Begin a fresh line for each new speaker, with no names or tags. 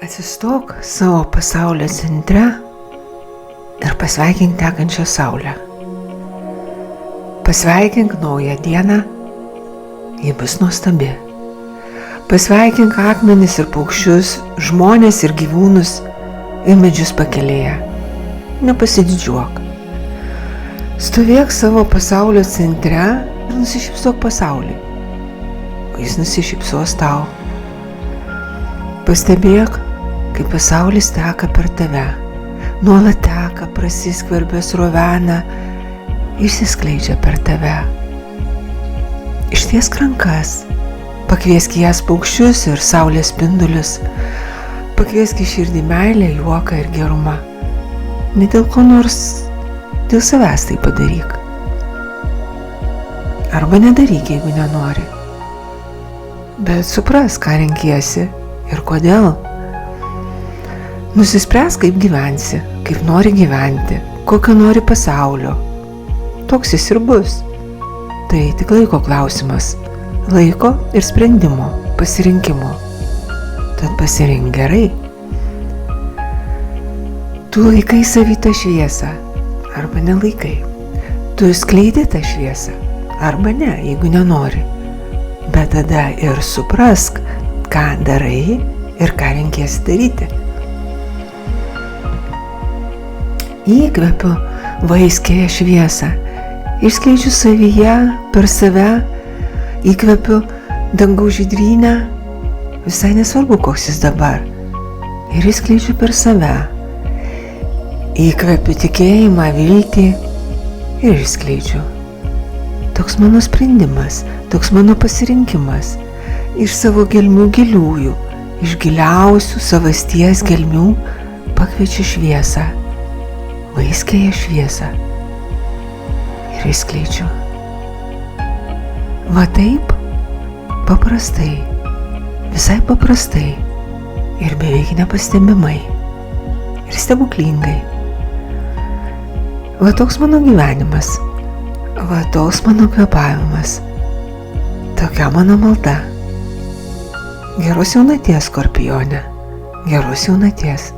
Atsistok savo pasaulio centre ir pasveikink tekančią saulę. Pasveikink naują dieną, ji bus nuostabi. Pasveikink akmenis ir paukščius, žmones ir gyvūnus ir medžius pakelėje. Nepasididžiuok. Stovėk savo pasaulio centre ir nusišypsok pasauliui, o jis nusišypsos tau. Pastebėk, kaip pasaulis teka per tave, nuolat teka, prasiskverbia, srovena, išsiskleidžia per tave. Ištiesk rankas, pakviesk jas paukščius ir saulės spindulius, pakviesk į širdį meilę, juoką ir gerumą. Ne dėl ko nors, dėl savęs tai padaryk. Arba nedaryk, jeigu nenori. Bet supras, ką renkiesi ir kodėl. Nusispręs, kaip gyvensi, kaip nori gyventi, kokio nori pasaulio. Toks jis ir bus. Tai tik laiko klausimas. Laiko ir sprendimo, pasirinkimo. Tad pasirink gerai. Tu laikai savy tą šviesą, arba nelaikai. Tu skleidi tą šviesą, arba ne, jeigu nenori. Bet tada ir suprask, ką darai ir ką renkiesi daryti. Įkvepiu vaiskiąją šviesą, išskleidžiu savyje, per save, įkvepiu dangaus žydrynę, visai nesvarbu, koks jis dabar, ir išskleidžiu per save. Įkvepiu tikėjimą, viltį ir išskleidžiu. Toks mano sprendimas, toks mano pasirinkimas. Iš savo gelmių giliųjų, iš giliausių savasties gelmių pakviečiu šviesą, vaiskiąją šviesą ir išskleidžiu. Va taip, paprastai, visai paprastai ir beveik nepastebimai ir stebuklingai. Va toks mano gyvenimas, va toks mano kvėpavimas, tokia mano malda. Geros jaunaties, Skorpione, geros jaunaties.